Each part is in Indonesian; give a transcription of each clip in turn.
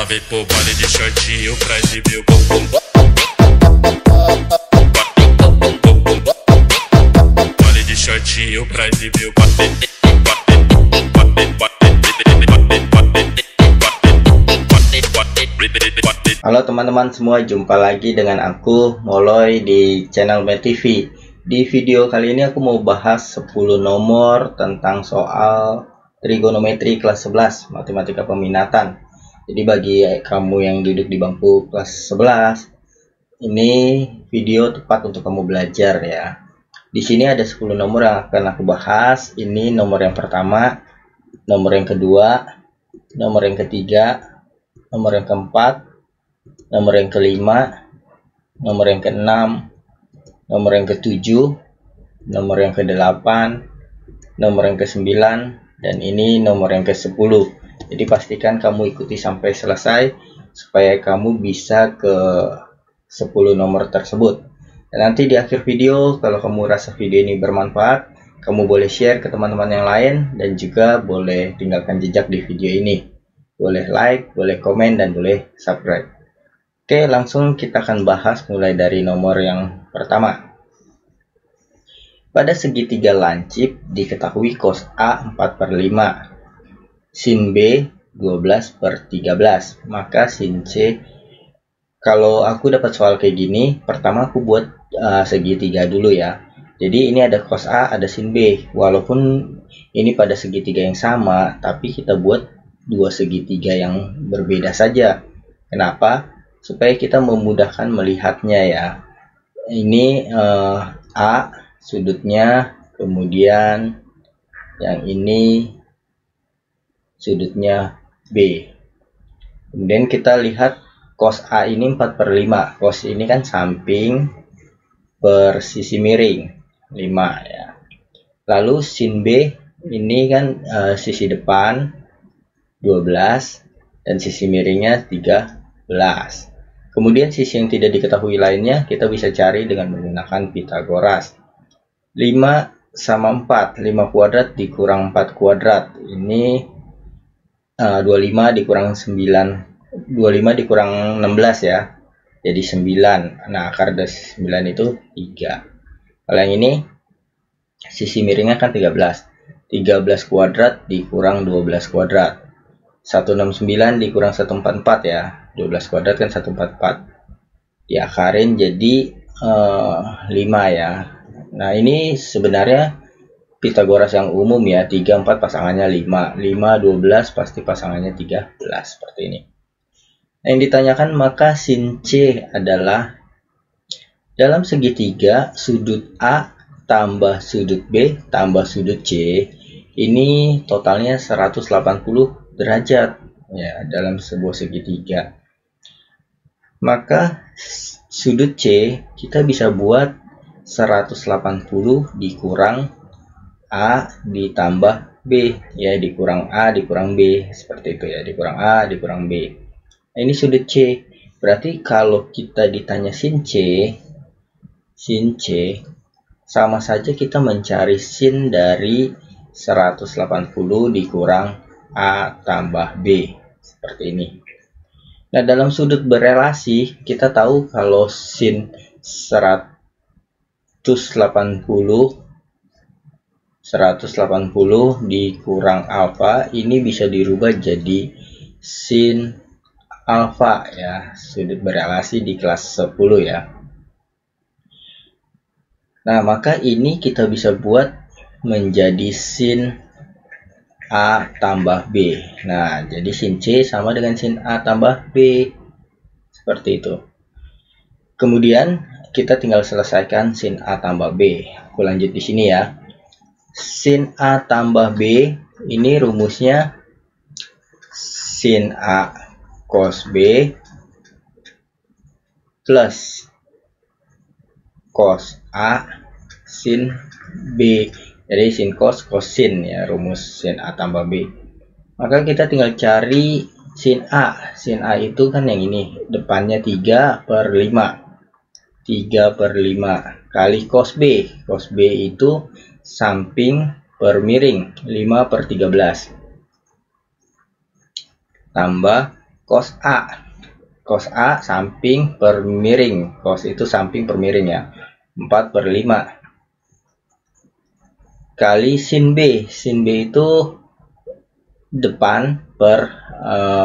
Ela veio pro baile de shortinho pra exibir o bumbum. Baile de shortinho pra exibir o Halo teman-teman semua, jumpa lagi dengan aku Moloy di channel MetTV. Di video kali ini aku mau bahas 10 nomor tentang soal trigonometri kelas 11 matematika peminatan. Jadi bagi kamu yang duduk di bangku kelas 11, ini video tepat untuk kamu belajar ya. Di sini ada 10 nomor yang akan aku bahas. Ini nomor yang pertama, nomor yang kedua, nomor yang ketiga, nomor yang keempat, nomor yang kelima, nomor yang keenam, nomor yang ketujuh, nomor yang kedelapan, nomor yang kesembilan, dan ini nomor yang ke-10. Jadi pastikan kamu ikuti sampai selesai supaya kamu bisa ke 10 nomor tersebut. Dan nanti di akhir video, kalau kamu rasa video ini bermanfaat, kamu boleh share ke teman-teman yang lain dan juga boleh tinggalkan jejak di video ini. Boleh like, boleh komen, dan boleh subscribe. Oke, langsung kita akan bahas mulai dari nomor yang pertama. Pada segitiga lancip diketahui cos A 4/5, sin B 12/13, maka sin C. Kalau aku dapat soal kayak gini, pertama aku buat segitiga dulu ya. Jadi ini ada cos A, ada sin B. Walaupun ini pada segitiga yang sama, tapi kita buat dua segitiga yang berbeda saja. Kenapa? Supaya kita memudahkan melihatnya ya. Ini A sudutnya, kemudian yang ini sudutnya B. Kemudian kita lihat cos A ini 4/5. Cos ini kan samping per sisi miring 5 ya. Lalu sin B ini kan sisi depan 12 dan sisi miringnya 13. Kemudian sisi yang tidak diketahui lainnya kita bisa cari dengan menggunakan Pitagoras. 5 sama 4, 5 kuadrat dikurang 4 kuadrat. Ini 25 dikurang 9, 25 dikurang 16 ya. Jadi 9. Nah, akar dari 9 itu 3. Kalau yang ini sisi miringnya kan 13. 13 kuadrat dikurang 12 kuadrat. 169 dikurang 144 ya. 12 kuadrat kan 144. Diakarin jadi 5 ya. Nah, ini sebenarnya Pitagoras yang umum ya. 3, 4 pasangannya 5. 5, 12 pasti pasangannya 13. Seperti ini. Nah, yang ditanyakan maka sin C adalah dalam segitiga sudut A tambah sudut B tambah sudut C. Ini totalnya 180 derajat ya dalam sebuah segitiga. Maka sudut C kita bisa buat 180 dikurang A ditambah B ya, dikurang A dikurang B seperti itu ya, dikurang A dikurang B. Nah, ini sudut C. Berarti kalau kita ditanya sin C sama saja kita mencari sin dari 180 dikurang A tambah B seperti ini. Nah, dalam sudut berelasi kita tahu kalau sin 180 dikurang alfa ini bisa dirubah jadi sin alfa ya, sudut berelasi di kelas 10 ya. Nah, maka ini kita bisa buat menjadi sin A tambah B. Nah, jadi sin C sama dengan sin A tambah B. Seperti itu. Kemudian kita tinggal selesaikan sin A tambah B. Aku lanjut di sini ya. Sin A tambah B ini rumusnya sin A cos B plus cos A sin B. Jadi sin cos sin ya, rumus sin A tambah B. Maka kita tinggal cari sin A. Sin A itu kan yang ini, depannya 3/5. 3/5 kali cos B. Cos B itu samping per miring 5/13. Tambah cos A. Cos A samping per miring. Cos itu samping per miring ya. 4/5 kali sin B. Sin B itu depan per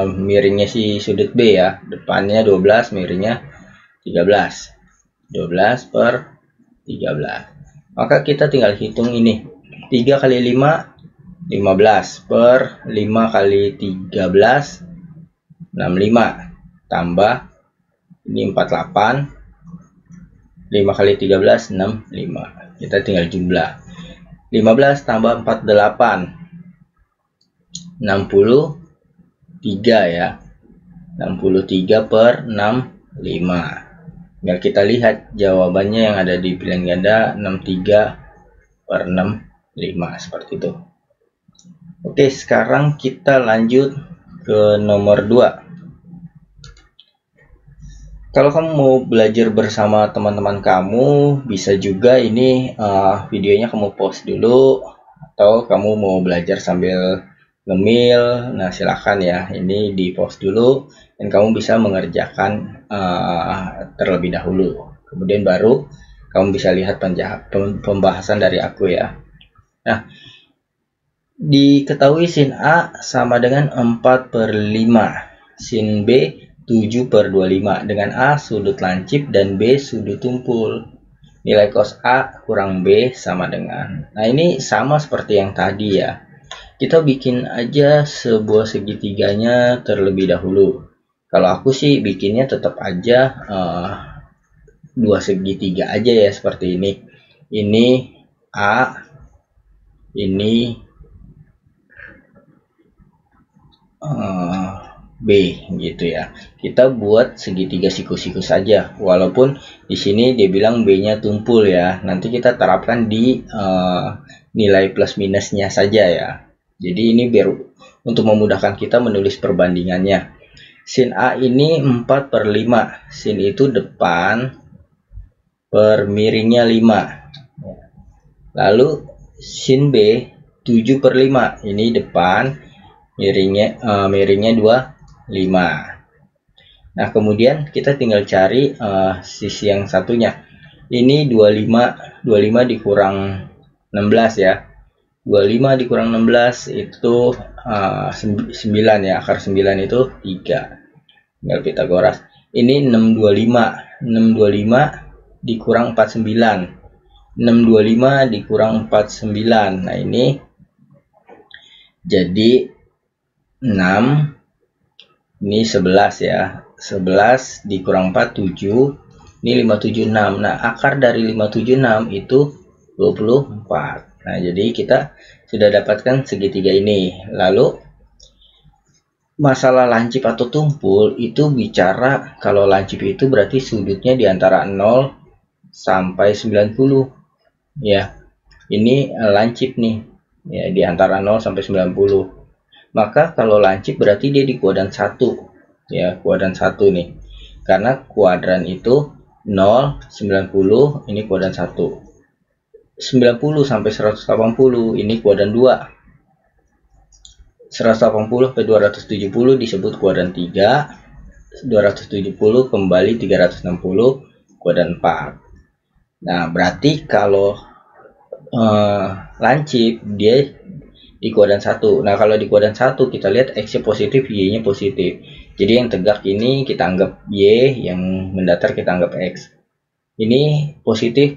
miringnya si sudut B ya. Depannya 12, miringnya 13. 12 per 13. Maka kita tinggal hitung ini. 3 kali 5, 15 per 5 kali 13, 65. Tambah ini 48, 5 kali 13 65. Kita tinggal jumlah 15 tambah 48 63 ya, 63 per 65. Biar kita lihat jawabannya yang ada di pilihan ganda 63 per 65 seperti itu. Oke, sekarang kita lanjut ke nomor 2. Kalau kamu mau belajar bersama teman-teman kamu, bisa juga ini videonya kamu pause dulu, atau kamu mau belajar sambil ngemil. Nah, silahkan ya, ini di pause dulu dan kamu bisa mengerjakan terlebih dahulu. Kemudian baru kamu bisa lihat pembahasan dari aku ya. Nah, diketahui sin A sama dengan 4/5, sin B 7/25, dengan A sudut lancip dan B sudut tumpul. Nilai cos A kurang B sama dengan. Nah, ini sama seperti yang tadi ya. Kita bikin aja sebuah segitiganya terlebih dahulu. Kalau aku sih bikinnya tetap aja dua segitiga aja ya, seperti ini. Ini A, ini B gitu ya. Kita buat segitiga siku-siku saja. Walaupun di sini dia bilang B-nya tumpul ya. Nanti kita terapkan di nilai plus minusnya saja ya. Jadi ini biar untuk memudahkan kita menulis perbandingannya. Sin A ini 4/5. Sin itu depan per miringnya 5. Lalu sin B 7/5. Ini depan miringnya 25. Nah, kemudian kita tinggal cari sisi yang satunya. Ini 25 dikurang 16 ya. 25 dikurang 16 itu 9 ya. Akar 9 itu 3. Tinggal Pitagoras. Ini 625. 625 dikurang 49. 625 dikurang 49. Nah, ini jadi 6, ini 11 ya, 11 dikurang 4, 7, ini 576. Nah, akar dari 576 itu 24. Nah, jadi kita sudah dapatkan segitiga ini. Lalu masalah lancip atau tumpul itu bicara kalau lancip itu berarti sudutnya di antara 0 sampai 90 ya. Ini lancip nih ya, di antara 0 sampai 90. Maka kalau lancip berarti dia di kuadran 1 ya, kuadran 1 nih. Karena kuadran itu 0, 90, ini kuadran 1. 90 sampai 180 ini kuadran 2. 180 sampai 270 disebut kuadran 3. 270 kembali 360 kuadran 4. Nah, berarti kalau lancip dia di kuadran 1. Nah, kalau di kuadran 1 kita lihat X-nya positif, Y-nya positif. Jadi yang tegak ini kita anggap Y, yang mendatar kita anggap X. Ini positif,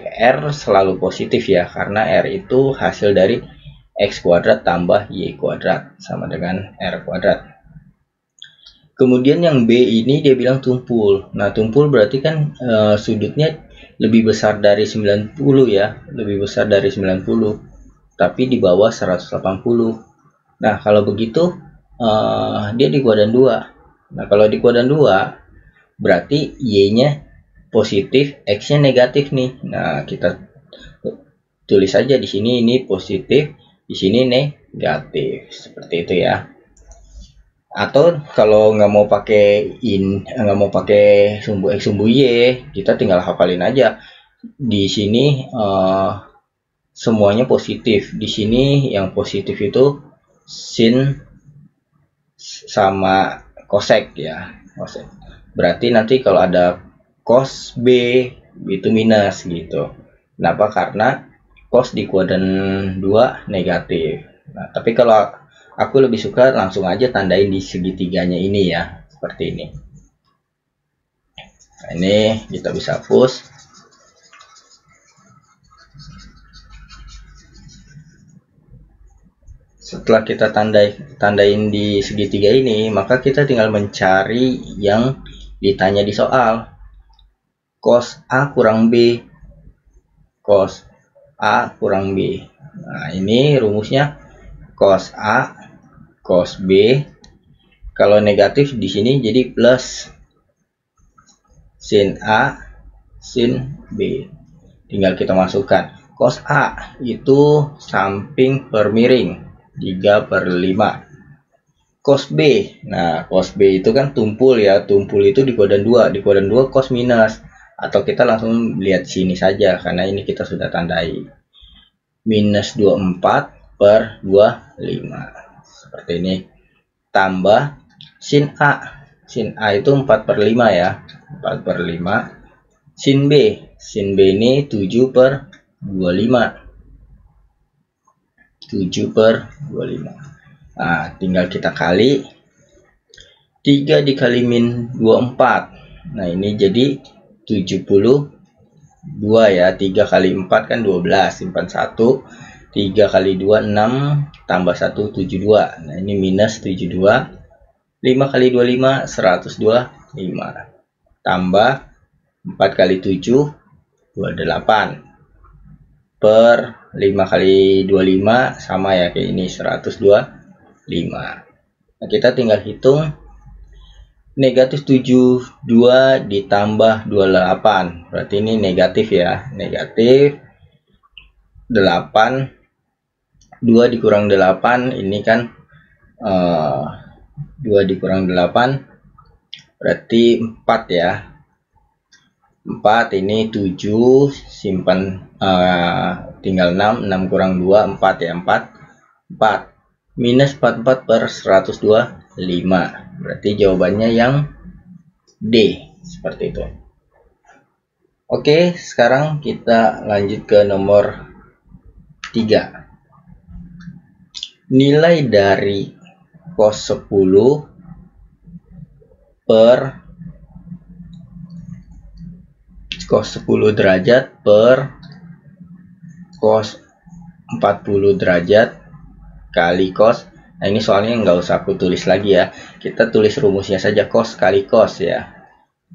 R selalu positif ya, karena R itu hasil dari X kuadrat tambah Y kuadrat sama dengan R kuadrat. Kemudian yang B ini dia bilang tumpul. Nah, tumpul berarti kan sudutnya lebih besar dari 90 ya, lebih besar dari 90. Tapi di bawah 180. Nah, kalau begitu dia di kuadran 2. Nah, kalau di kuadran 2 berarti Y-nya positif, X-nya negatif nih. Nah, kita tulis saja di sini ini positif, di sini negatif. Seperti itu ya. Atau kalau nggak mau pakai sumbu X sumbu Y, kita tinggal hafalin aja. Di sini semuanya positif. Di sini yang positif itu sin sama kosek ya, kosek. Berarti nanti kalau ada cos B itu minus gitu. Kenapa? Karena cos di kuadran 2 negatif. Nah, tapi kalau aku lebih suka langsung aja tandain di segitiganya ini ya, seperti ini. Nah, ini kita bisa hapus. Setelah kita tandain di segitiga ini, maka kita tinggal mencari yang ditanya di soal. Cos A kurang B, cos A kurang B. Nah, ini rumusnya cos A cos B. Kalau negatif di sini jadi plus sin A sin B. Tinggal kita masukkan. Cos A itu samping per miring 3/5. Cos B. Nah, cos B itu kan tumpul ya. Tumpul itu di kuadran 2. Di kuadran 2 cos minus. Atau kita langsung lihat sini saja karena ini kita sudah tandai. Minus 24/25. Seperti ini. Tambah sin A. Sin A itu 4/5 ya. 4/5. Sin B. Sin B ini 7/25. 7/25. Nah, tinggal kita kali 3 dikali min 24. Nah, ini jadi 72 ya. 3 kali 4 kan 12. Simpan 1. 3 kali 2 6 tambah 1 72. Nah, ini minus 72. 5 kali 25 125. Tambah 4 kali 7 28. Per 5 kali 25 sama ya kayak ini 125. Nah, kita tinggal hitung negatif 72 ditambah 28. Berarti ini negatif ya. Negatif 8. 2 dikurang 8 ini kan 2 dikurang 8 berarti 4 ya. 4 ini 7 simpan tinggal 6 kurang 2 4 ya 4 minus 44/125. Berarti jawabannya yang D seperti itu. Oke, sekarang kita lanjut ke nomor 3. Nilai dari cos 10 per cos 10 derajat per cos 40 derajat kali cos. Nah, ini soalnya nggak usah aku tulis lagi ya. Kita tulis rumusnya saja, cos kali cos ya.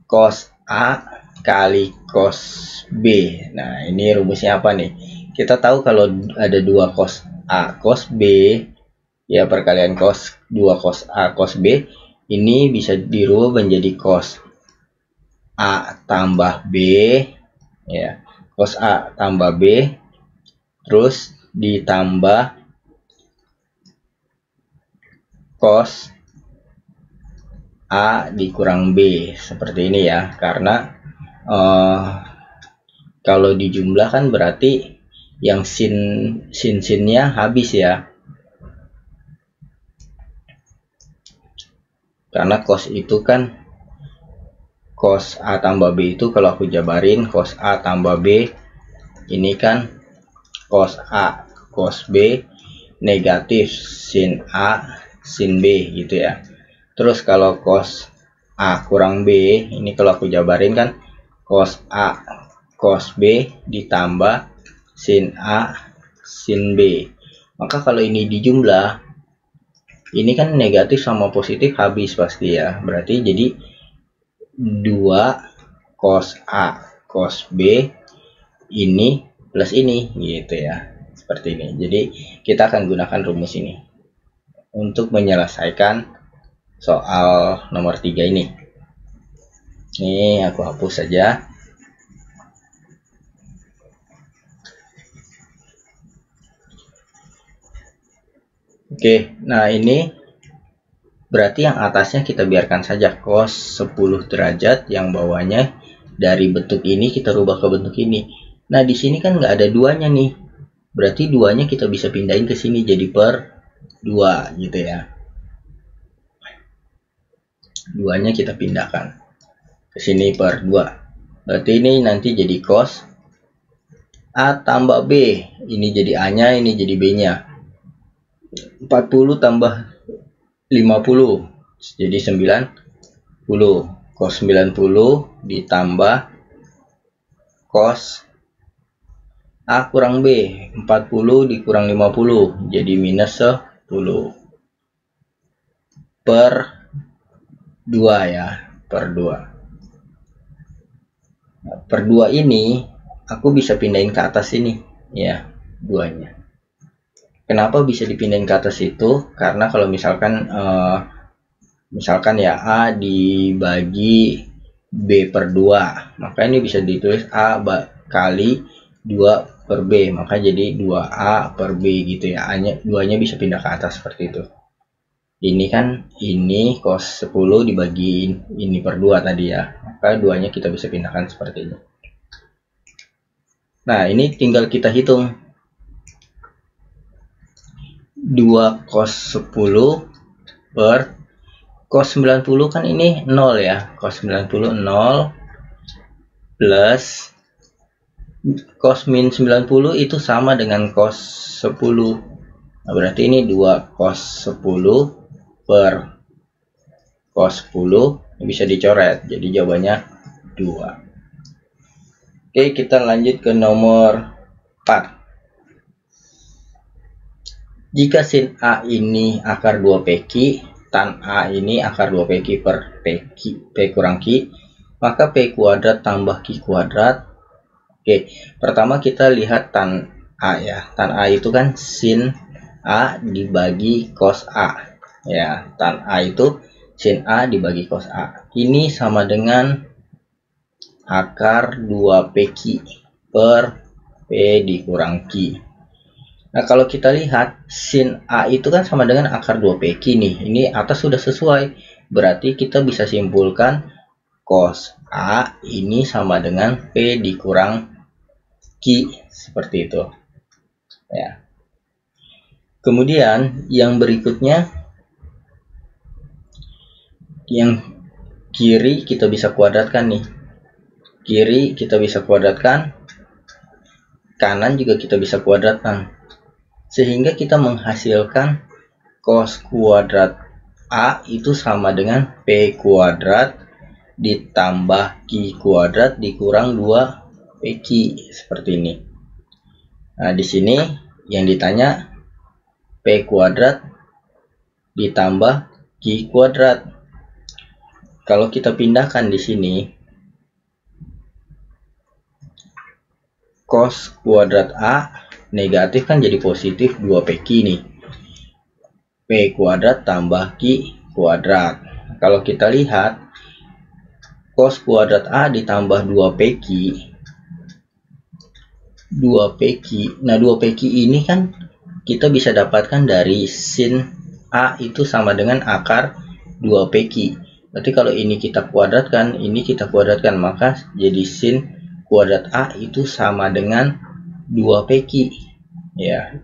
Cos A kali cos B. Nah, ini rumusnya apa nih? Kita tahu kalau ada 2 cos A cos B ya, perkalian cos 2 cos A cos B ini bisa dirubah menjadi cos A tambah B ya, cos A tambah B terus ditambah cos A dikurang B seperti ini ya. Karena kalau dijumlah kan berarti yang sinnya habis ya, karena cos itu kan cos A tambah B itu kalau aku jabarin cos A tambah B ini kan cos A cos B negatif sin A sin B gitu ya. Terus kalau cos A kurang B ini kalau aku jabarin kan cos A cos B ditambah sin A sin B. Maka kalau ini dijumlah ini kan negatif sama positif habis pasti ya. Berarti jadi 2 cos A cos B ini plus ini gitu ya, seperti ini. Jadi kita akan gunakan rumus ini untuk menyelesaikan soal nomor 3 ini. Ini aku hapus saja. Oke, nah ini berarti yang atasnya kita biarkan saja cos 10 derajat, yang bawahnya dari bentuk ini kita rubah ke bentuk ini. Nah, di sini kan nggak ada duanya nih. Berarti duanya kita bisa pindahin ke sini jadi per 2 gitu ya. 2-nya kita pindahkan ke sini per 2. Berarti ini nanti jadi cos A tambah B. Ini jadi A-nya, ini jadi B-nya. 40 tambah 50 jadi 90. Cos 90 ditambah cos A kurang B. 40 dikurang 50 jadi minus 10 per 2 ya, per 2. Nah, per 2 ini aku bisa pindahin ke atas ini ya, 2-nya. Kenapa bisa dipindahin ke atas itu? Karena kalau misalkan ya A dibagi B per 2, maka ini bisa ditulis A kali 2 per B, maka jadi 2A per B gitu ya. A-nya 2-nya bisa pindah ke atas seperti itu. Ini kan ini cos 10 dibagi ini per 2 tadi ya, maka 2-nya kita bisa pindahkan seperti ini. Nah, ini tinggal kita hitung 2 cos 10 per cos 90 kan ini 0 ya, cos 90 0 plus cos min 90 itu sama dengan cos 10. Nah, berarti ini 2 cos 10 per cos 10 bisa dicoret, jadi jawabannya 2. Oke, kita lanjut ke nomor 4. Jika sin A ini akar 2 PQ, tan A ini akar 2 PQ per PQ, P kurang Q, maka P kuadrat tambah Q kuadrat. Oke, pertama kita lihat tan A ya. Tan A itu kan sin A dibagi cos A. Ya, tan A itu sin A dibagi cos A. Ini sama dengan akar 2 PQ per P dikurang Q. Nah, kalau kita lihat sin A itu kan sama dengan akar 2 PQ nih. Ini atas sudah sesuai. Berarti kita bisa simpulkan cos A ini sama dengan P dikurang Q seperti itu. Ya. Kemudian yang berikutnya, yang kiri kita bisa kuadratkan nih. Kiri kita bisa kuadratkan, kanan juga kita bisa kuadratkan. Sehingga kita menghasilkan cos kuadrat A itu sama dengan P kuadrat ditambah Q kuadrat dikurang 2 PQ seperti ini. Nah, di sini yang ditanya P kuadrat ditambah Q kuadrat. Kalau kita pindahkan di sini, cos kuadrat A negatif kan jadi positif 2 PQ nih. P kuadrat tambah Q kuadrat. Kalau kita lihat cos kuadrat A ditambah 2 PQ. 2 PQ. Nah, 2 PQ ini kan kita bisa dapatkan dari sin A itu sama dengan akar 2 PQ. Berarti kalau ini kita kuadratkan, ini kita kuadratkan, maka jadi sin kuadrat A itu sama dengan 2 PQ. Ya,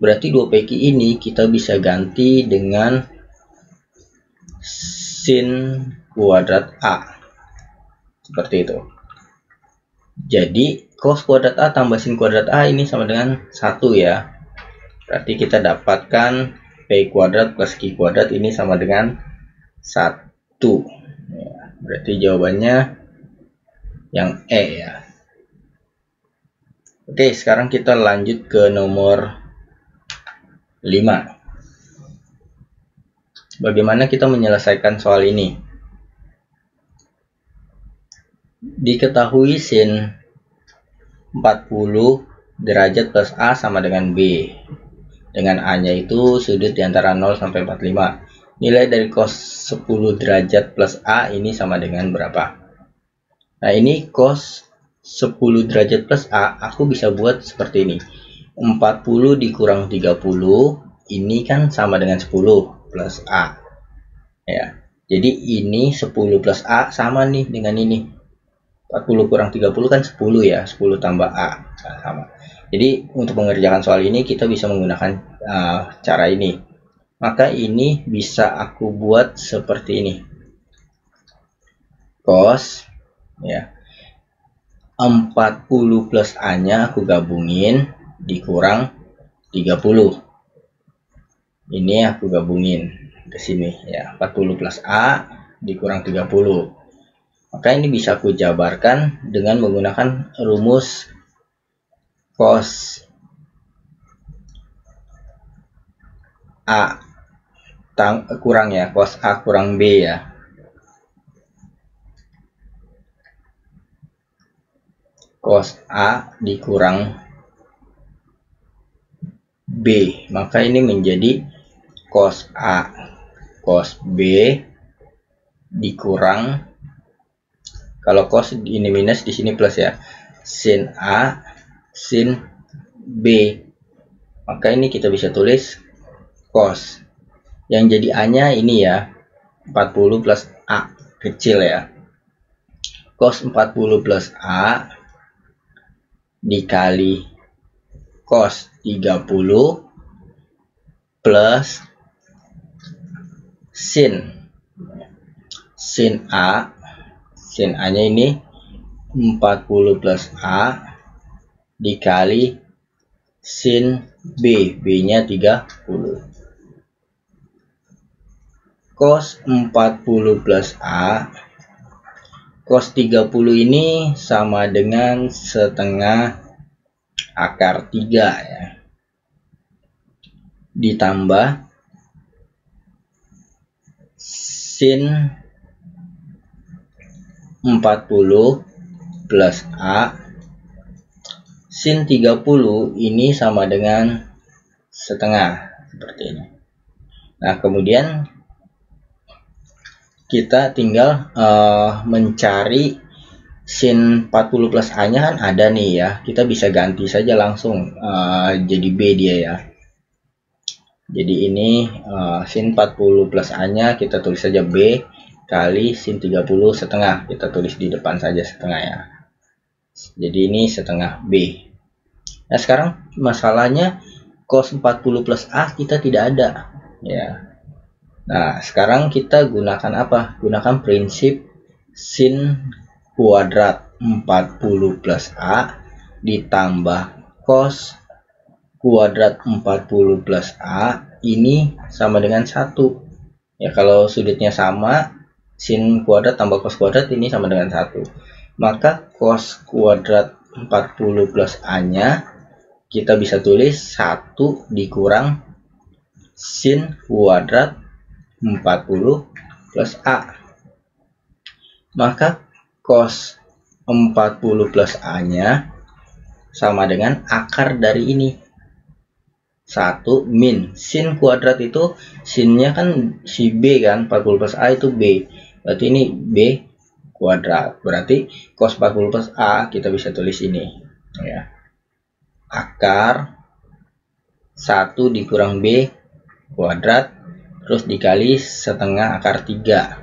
berarti 2 PQ ini kita bisa ganti dengan sin kuadrat A. Seperti itu. Jadi cos kuadrat A tambah sin kuadrat A ini sama dengan 1 ya. Berarti kita dapatkan P kuadrat plus Q kuadrat ini sama dengan 1 ya. Berarti jawabannya yang E ya. Oke, sekarang kita lanjut ke nomor 5. Bagaimana kita menyelesaikan soal ini? Diketahui sin 40 derajat plus A sama dengan B. Dengan A-nya itu sudut di antara 0 sampai 45. Nilai dari cos 10 derajat plus A ini sama dengan berapa? Nah, ini cos 10 derajat plus A, aku bisa buat seperti ini. 40 dikurang 30, ini kan sama dengan 10 plus A. Ya, jadi ini 10 plus A sama nih dengan ini. 40 kurang 30 kan 10 ya, 10 tambah A. Nah, sama. Jadi untuk mengerjakan soal ini kita bisa menggunakan cara ini. Maka ini bisa aku buat seperti ini. cos ya 40 plus A nya aku gabungin dikurang 30. Ini aku gabungin ke sini ya, 40 plus A dikurang 30. Maka ini bisa aku jabarkan dengan menggunakan rumus cos A kurang ya, cos A kurang B ya. Cos A dikurang B, maka ini menjadi cos A cos B dikurang, kalau cos ini minus, di sini plus ya, sin A sin B. Maka ini kita bisa tulis cos yang jadi A nya ini ya, 40 plus A kecil ya, cos 40 plus A dikali cos 30 plus sin A nya ini 40 plus A dikali sin B nya 30. Cos 40 plus A cos 30 ini sama dengan setengah akar 3 ya, ditambah sin 40 plus A sin 30 ini sama dengan setengah, seperti ini. Nah, kemudian kita tinggal mencari sin 40 plus A nya kan ada nih ya, kita bisa ganti saja langsung jadi B dia ya. Jadi ini sin 40 plus A nya kita tulis saja B kali sin 30 setengah, kita tulis di depan saja setengah ya. Jadi ini setengah B. Nah, sekarang masalahnya cos 40 plus A kita tidak ada ya. Nah, sekarang kita gunakan apa? Gunakan prinsip sin kuadrat 40 plus A ditambah cos kuadrat 40 plus A ini sama dengan 1 ya. Kalau sudutnya sama, sin kuadrat tambah cos kuadrat ini sama dengan 1. Maka cos kuadrat 40 plus A nya kita bisa tulis 1 dikurang sin kuadrat 40 plus A. Maka cos 40 plus A nya sama dengan akar dari ini 1 min sin kuadrat, itu sinnya kan si B kan, 40 plus A itu B, berarti ini B kuadrat, berarti cos 40 plus A kita bisa tulis ini ya, akar 1 dikurang B kuadrat terus dikali setengah akar 3,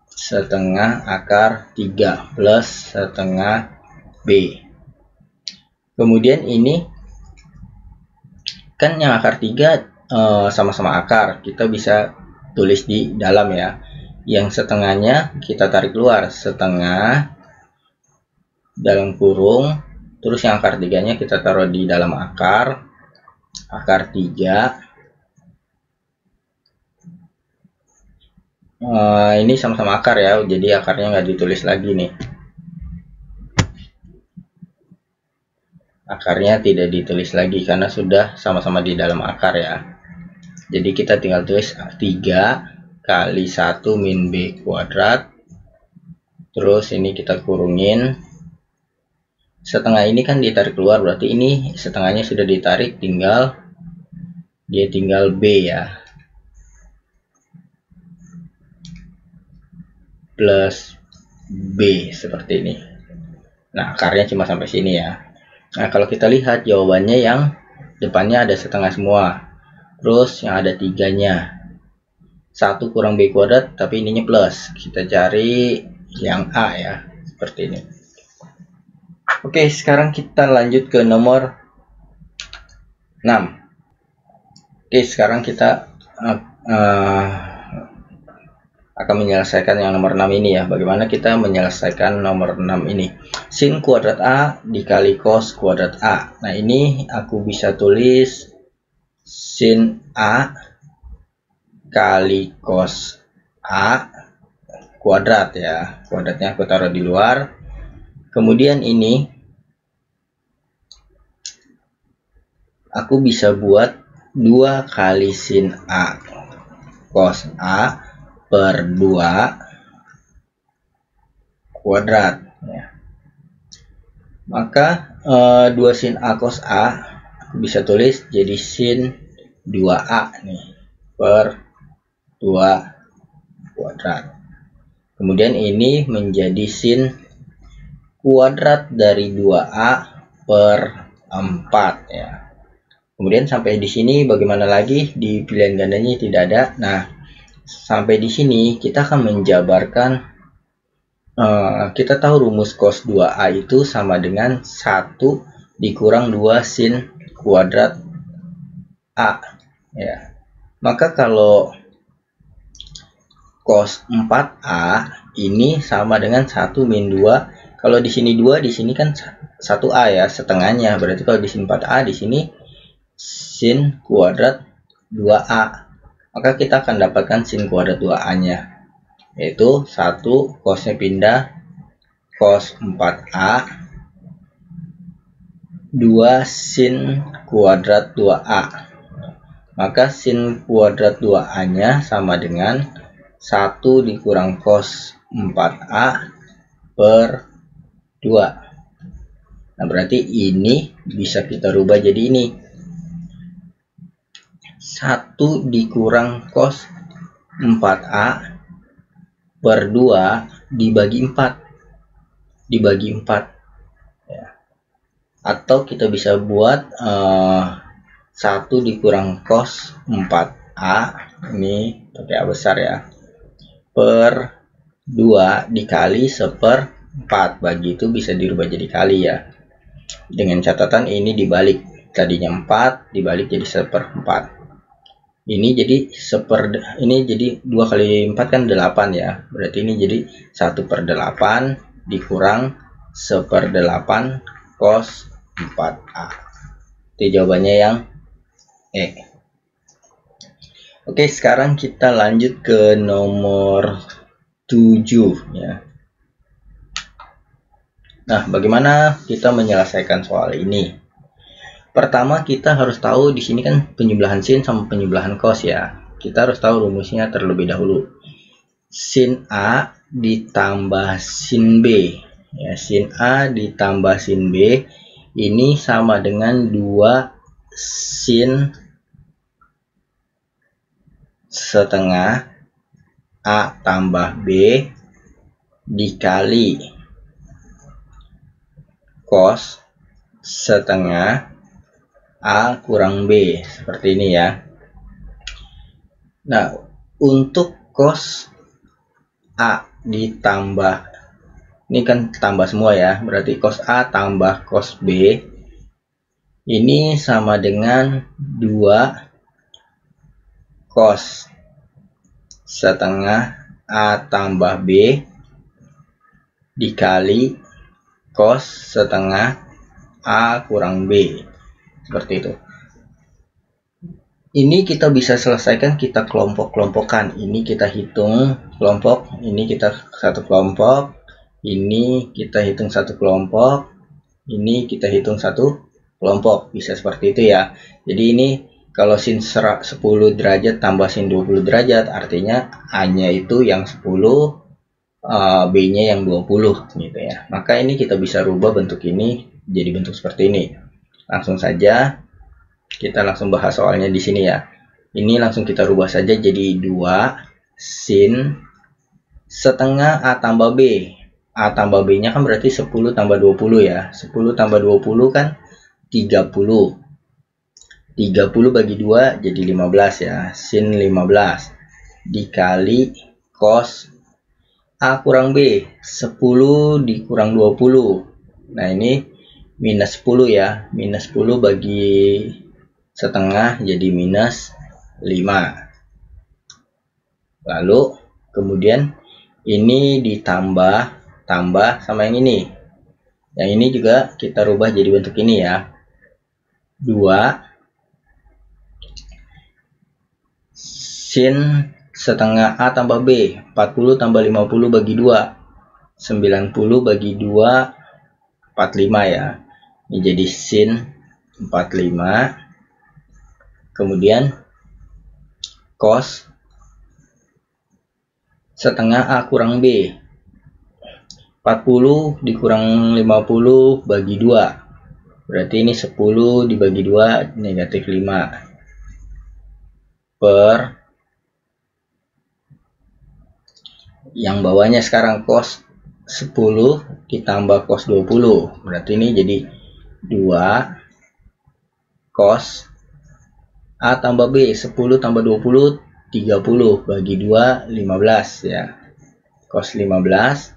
setengah akar 3 plus setengah B. Kemudian ini kan yang akar 3 sama-sama akar, kita bisa tulis di dalam ya. Yang setengahnya kita tarik keluar, setengah dalam kurung, terus yang akar 3 nya kita taruh di dalam akar 3. Ini sama-sama akar ya, jadi akarnya nggak ditulis lagi nih, akarnya tidak ditulis lagi karena sudah sama-sama di dalam akar ya. Jadi kita tinggal tulis 3 kali 1 min B kuadrat, terus ini kita kurungin, setengah ini kan ditarik keluar, berarti ini setengahnya sudah ditarik, tinggal B ya, plus B seperti ini. Nah, akarnya cuma sampai sini ya. Nah, kalau kita lihat jawabannya yang depannya ada setengah semua, terus yang ada 3-nya 1 kurang B kuadrat, tapi ininya plus, kita cari yang A ya, seperti ini. Oke, sekarang kita lanjut ke nomor 6. Oke, sekarang kita akan menyelesaikan yang nomor 6 ini ya. Bagaimana kita menyelesaikan nomor 6 ini? Sin kuadrat A dikali cos kuadrat A. Nah, ini aku bisa tulis sin A kali cos A kuadrat ya. Kuadratnya aku taruh di luar. Kemudian ini aku bisa buat 2 kali sin A cos A per 2 kuadrat ya. Maka 2 sin A cos A aku bisa tulis jadi sin 2A nih per 2 kuadrat. Kemudian ini menjadi sin kuadrat dari 2A per 4 ya. Kemudian sampai di sini bagaimana lagi? Di pilihan gandanya tidak ada. Nah, sampai di sini kita akan menjabarkan, kita tahu rumus cos 2A itu sama dengan 1 dikurang 2 sin kuadrat A ya. Maka kalau cos 4A ini sama dengan 1 min 2. Kalau di sini 2, di sini kan 1A ya, setengahnya. Berarti kalau di sini 4A, di sini sin kuadrat 2A. Maka kita akan dapatkan sin kuadrat 2A-nya, yaitu 1 cosnya pindah, cos 4A 2 sin kuadrat 2A. Maka sin kuadrat 2A-nya sama dengan 1 dikurang cos 4A per 2. Nah, berarti ini bisa kita rubah jadi ini 1 dikurang cos 4A per 2 dibagi 4 ya. Atau kita bisa buat 1 dikurang cos 4A ini pakai A besar ya per 2 dikali 1/4. Bagi itu bisa dirubah jadi kali ya, dengan catatan ini dibalik, tadinya 4 dibalik jadi 1/4. Ini jadi ini jadi 2 kali 4 kan 8 ya. Berarti ini jadi 1/8 dikurang 1/8 cos 4A. Itu jawabannya yang E. Oke, sekarang kita lanjut ke nomor 7 ya. Nah, bagaimana kita menyelesaikan soal ini? Pertama, kita harus tahu di sini kan penjumlahan sin sama penjumlahan cos ya. Kita harus tahu rumusnya terlebih dahulu. Sin A ditambah sin B ya, sin A ditambah sin B ini sama dengan 2 sin setengah A tambah B dikali cos setengah A kurang B, seperti ini ya. Nah, untuk cos A ditambah, ini kan tambah semua ya, berarti cos A tambah cos B ini sama dengan 2 cos setengah A tambah B dikali cos setengah A kurang B, seperti itu. Ini kita bisa selesaikan, kita kelompok-kelompokkan. Ini kita hitung kelompok, ini kita satu kelompok, ini kita hitung satu kelompok, ini kita hitung satu kelompok. Bisa seperti itu ya. Jadi ini kalau sin 10 derajat tambah sin 20 derajat, artinya A-nya itu yang 10, B-nya yang 20 gitu ya. Maka ini kita bisa rubah bentuk ini jadi bentuk seperti ini. Langsung saja kita langsung bahas soalnya di sini ya. Ini langsung kita rubah saja jadi 2 sin setengah A tambah B. A tambah B nya kan berarti 10 tambah 20 ya. 10 tambah 20 kan 30. 30 bagi 2 jadi 15 ya. Sin 15 dikali cos A kurang B, 10 dikurang 20. Nah, ini minus 10 ya. Minus 10 bagi setengah jadi minus 5. Lalu Kemudian ini tambah sama yang ini. Yang ini juga kita rubah jadi bentuk ini ya. 2 sin setengah A tambah B. 40 tambah 50 bagi 2. 90 bagi 2, 45 ya. Ini jadi sin 45. Kemudian cos setengah A kurang B. 40 dikurang 50 bagi 2. Berarti ini 10 dibagi 2 negatif 5. Per yang bawahnya sekarang cos 10 ditambah cos 20. Berarti ini jadi 2 cos A tambah B. 10 tambah 20 30 bagi 2 15 ya. Cos 15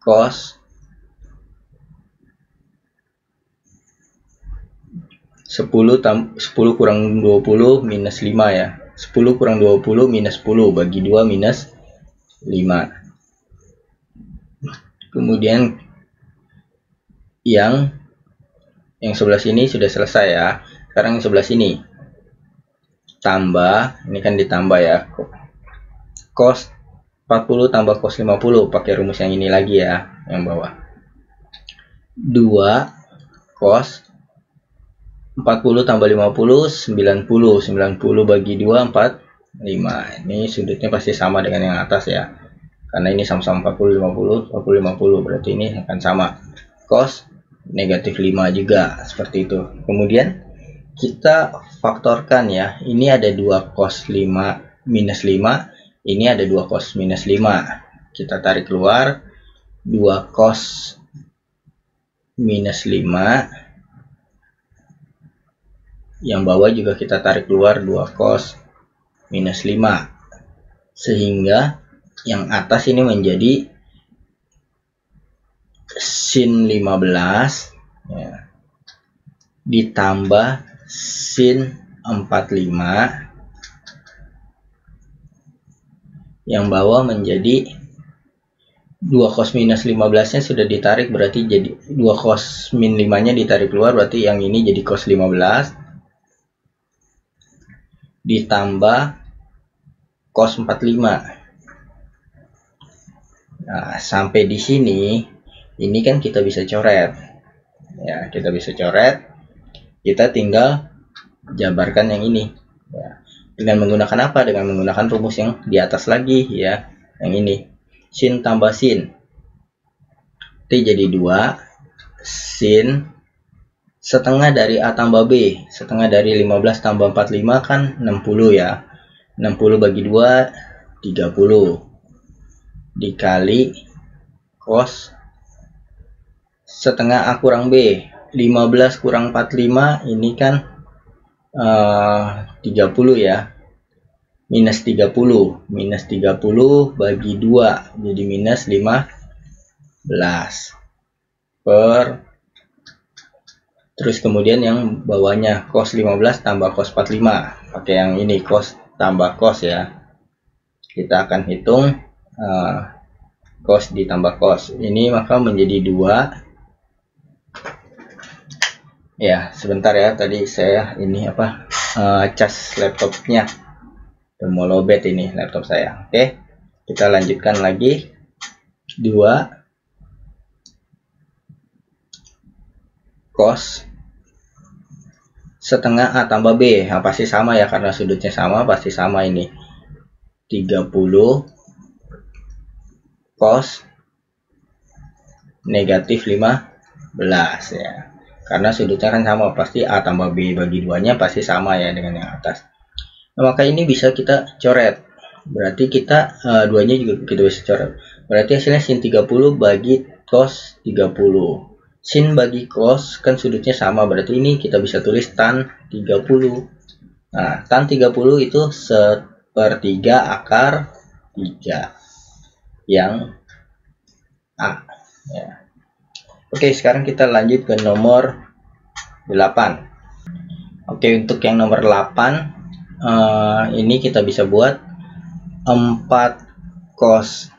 cos 10 kurang 20 minus 5 ya. 10 kurang 20 minus 10 bagi 2 minus 5. Kemudian yang sebelah sini sudah selesai ya. Sekarang yang sebelah sini tambah, ini kan ditambah ya, cos 40 tambah cos 50 pakai rumus yang ini lagi ya, yang bawah. 2 cos 40 tambah 50 90 bagi 2 45. Ini sudutnya pasti sama dengan yang atas ya, karena ini sama-sama 40 50 berarti ini akan sama. Cos negatif 5 juga seperti itu. Kemudian kita faktorkan ya, ini ada 2 cos 5 minus 5, ini ada 2 cos minus 5. Kita tarik keluar 2 cos minus 5, yang bawah juga kita tarik keluar 2 cos minus 5, sehingga yang atas ini menjadi sin 15 ya, ditambah sin 45, yang bawah menjadi 2 cos minus 15 nya sudah ditarik, berarti jadi 2 cos min 5 nya ditarik keluar, berarti yang ini jadi cos 15 ditambah cos 45. Nah, sampai di sini ini kan kita bisa coret ya, kita bisa coret, kita tinggal jabarkan yang ini ya. Dengan menggunakan apa? Dengan menggunakan rumus yang di atas lagi ya, yang ini sin tambah sin, itu jadi 2 sin setengah dari A tambah B. Setengah dari 15 tambah 45 kan 60 ya. 60 bagi 2 30 dikali cos setengah A kurang B. 15 kurang 45 ini kan 30 ya, minus 30 bagi 2 jadi minus 15 per, terus kemudian yang bawahnya cos 15 tambah cos 45, pakai yang ini cos tambah cos ya. Kita akan hitung cos ditambah cos ini, maka menjadi 2 ya. Sebentar ya, tadi saya ini cas laptopnya mau lowbat ini laptop saya. Oke, kita lanjutkan lagi. 2 cos setengah A tambah B. Nah, pasti sama ya, karena sudutnya sama pasti sama ini. 30 cos negatif 15 ya, karena sudutnya kan sama, pasti A tambah B bagi 2 nya pasti sama ya dengan yang atas. Nah, maka ini bisa kita coret, berarti kita 2 nya juga kita bisa coret, berarti hasilnya sin 30 bagi cos 30. Sin bagi cos kan sudutnya sama, berarti ini kita bisa tulis tan 30. Nah, tan 30 itu 1/3 akar 3 yang A ya. Oke, sekarang kita lanjut ke nomor 8. Oke, untuk yang nomor 8 ini kita bisa buat 4 cos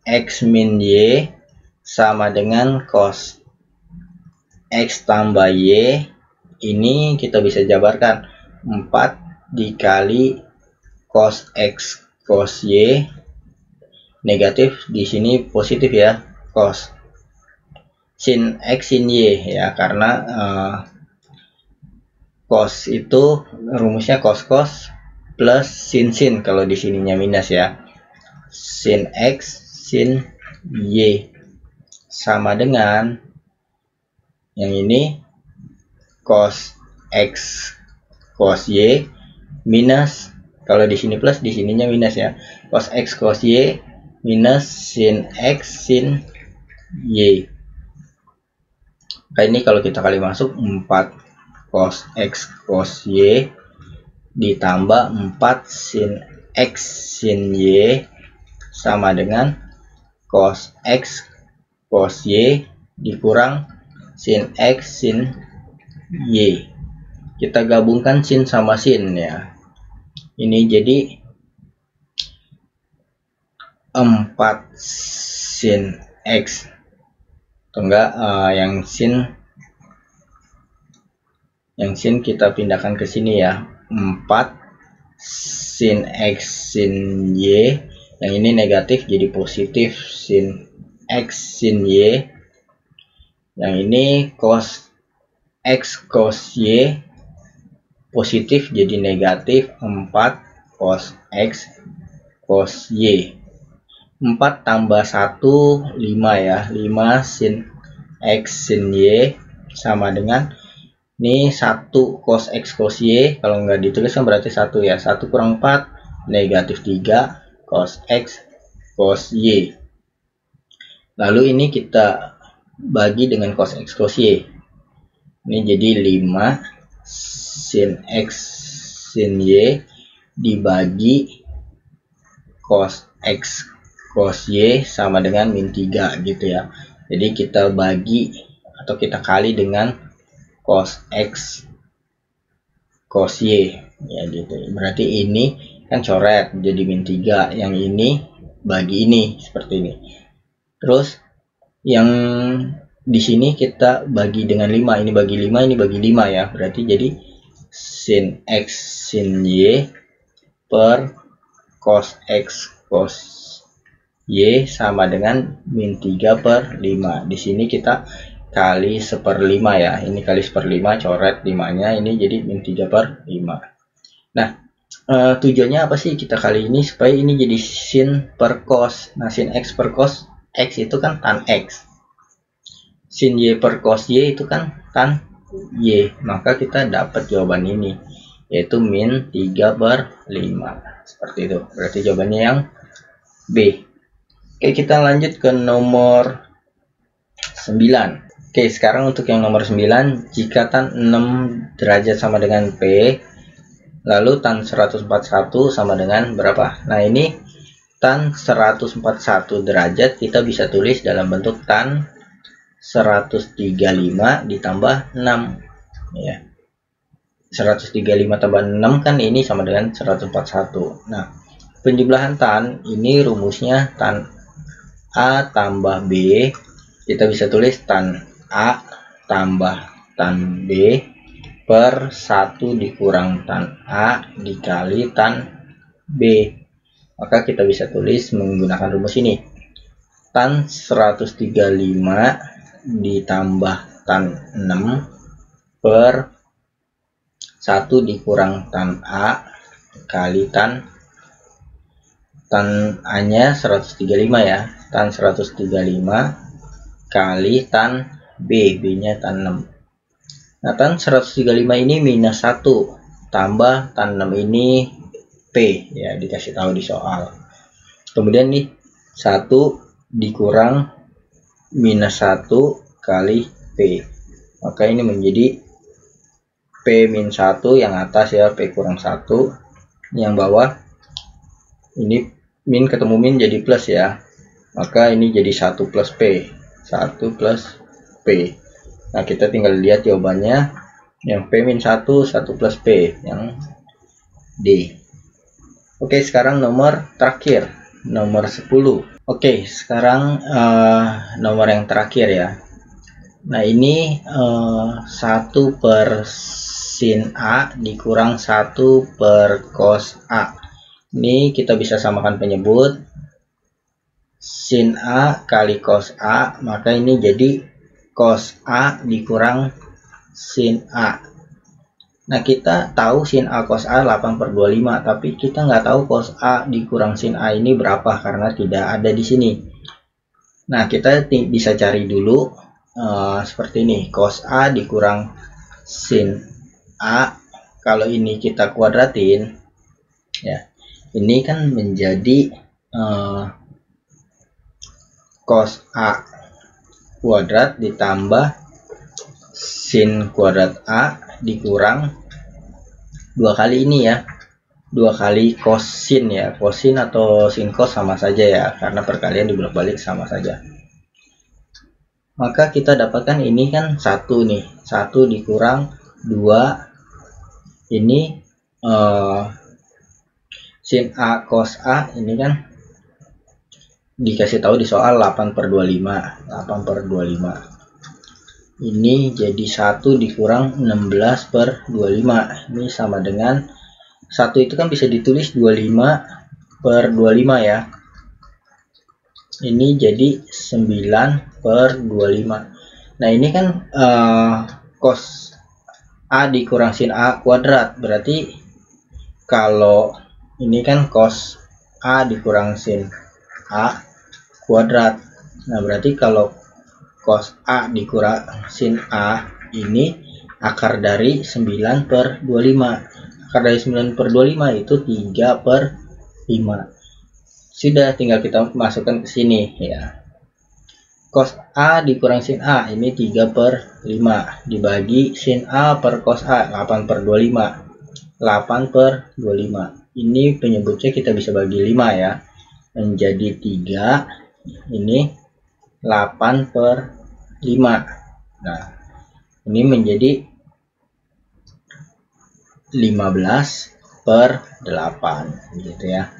X min Y sama dengan cos X tambah Y. Ini kita bisa jabarkan 4 dikali cos X cos Y, negatif di sini positif ya, cos sin X sin Y ya, karena cos itu rumusnya cos plus sin kalau di sininya minus ya, sin X sin Y sama dengan yang ini cos X cos Y minus, kalau di sini plus di sininya minus ya, cos X cos Y minus sin X sin Y. Nah, ini kalau kita kali masuk 4 cos X cos Y ditambah 4 sin X sin Y sama dengan cos X cos Y dikurang sin X sin Y. Kita gabungkan sin sama sin ya. Ini jadi 4 sin X, atau enggak yang sin kita pindahkan ke sini ya, 4 sin X sin Y, yang ini negatif jadi positif sin X sin Y, yang ini cos X cos Y positif jadi negatif 4 cos X cos Y. 4 tambah 1 5 ya, 5 sin X sin Y sama dengan ini 1 cos X cos Y, kalau nggak ditulis kan berarti 1 ya, 1 kurang 4 negatif 3 cos X cos Y. Lalu ini kita bagi dengan cos X cos Y, ini jadi 5 sin X sin Y dibagi cos X cos Y sama dengan min 3 gitu ya. Jadi kita bagi atau kita kali dengan cos X cos Y ya gitu. Berarti ini kan coret jadi min 3, yang ini bagi ini seperti ini. Terus yang di sini kita bagi dengan 5, ini bagi 5, ini bagi 5 ya. Berarti jadi sin X sin Y per cos X cos Y sama dengan min 3 per 5. Di sini kita kali 1/5 ya. Ini kali 1/5, coret 5-nya, ini jadi min 3 per 5. Nah, tujuannya apa sih kita kali ini? Supaya ini jadi sin per cos. Nah, sin X per cos X itu kan tan X. Sin Y per cos Y itu kan tan Y. Maka kita dapat jawaban ini, yaitu min 3 per 5. Seperti itu. Berarti jawabannya yang B. Oke, kita lanjut ke nomor 9. Oke, sekarang untuk yang nomor 9, jika tan 6 derajat sama dengan P, lalu tan 141 sama dengan berapa? Nah, ini tan 141 derajat kita bisa tulis dalam bentuk tan 135 ditambah 6 ya. 135 tambah 6 kan ini sama dengan 141. Nah, penjumlahan tan ini rumusnya tan A tambah B, kita bisa tulis tan A tambah tan B per 1 dikurang tan A dikali tan B. Maka kita bisa tulis menggunakan rumus ini, tan 135 ditambah tan 6 per 1 dikurang tan A kali tan A nya 135 ya, tan 135 kali tan B, B nya tan 6. Nah, tan 135 ini minus 1 tambah tan 6 ini P ya, dikasih tahu di soal. Kemudian nih 1 dikurang minus 1 kali P, maka ini menjadi P min 1 yang atas ya, P kurang 1 yang bawah, ini min ketemu min jadi plus ya, maka ini jadi 1 plus P, 1 plus P. Nah, kita tinggal lihat jawabannya, yang P min 1, 1 plus P, yang D. Oke, sekarang nomor terakhir, nomor 10. Oke, sekarang nomor yang terakhir ya. Nah, ini 1 per sin A dikurang 1 per cos A. Ini kita bisa samakan penyebut. Sin A kali cos A, maka ini jadi cos A dikurang sin A. Nah, kita tahu sin A cos A 8 per 25, tapi kita nggak tahu cos A dikurang sin A ini berapa karena tidak ada di sini. Nah, kita bisa cari dulu seperti ini, cos A dikurang sin A. Kalau ini kita kuadratin, ya, ini kan menjadi cos A kuadrat ditambah sin kuadrat A dikurang 2 kali ini ya, 2 kali kosin ya, kosin atau sin cos sama saja ya, karena perkalian dibolak-balik sama saja. Maka kita dapatkan ini kan 1 nih, 1 dikurang 2, ini sin A cos A ini kan dikasih tahu di soal 8 per 25, 8 per 25. Ini jadi 1 dikurang 16 per 25. Ini sama dengan 1 itu kan bisa ditulis 25 per 25 ya. Ini jadi 9 per 25. Nah, ini kan cos A dikurang sin A kuadrat. Berarti kalau ini kan cos A dikurang sin A kuadrat. Nah, berarti kalau cos A dikurang sin A ini akar dari 9 per 25. Akar dari 9 per 25 itu 3 per 5. Sudah, tinggal kita masukkan ke sini ya. Cos A dikurang sin A ini 3 per 5 dibagi sin A per cos A 8 per 25. 8 per 25. Ini penyebutnya kita bisa bagi 5 ya. Menjadi 3. Ini 8 per 5. Nah, ini menjadi 15 per 8 gitu ya.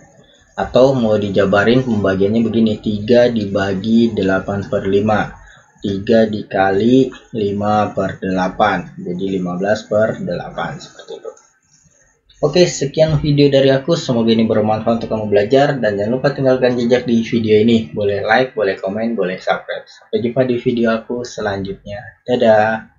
Atau mau dijabarin pembagiannya begini, 3 dibagi 8 per 5, 3 dikali 5 per 8, jadi 15 per 8 seperti itu. Oke, sekian video dari aku, semoga ini bermanfaat untuk kamu belajar, dan jangan lupa tinggalkan jejak di video ini, boleh like, boleh komen, boleh subscribe. Sampai jumpa di video aku selanjutnya, dadah.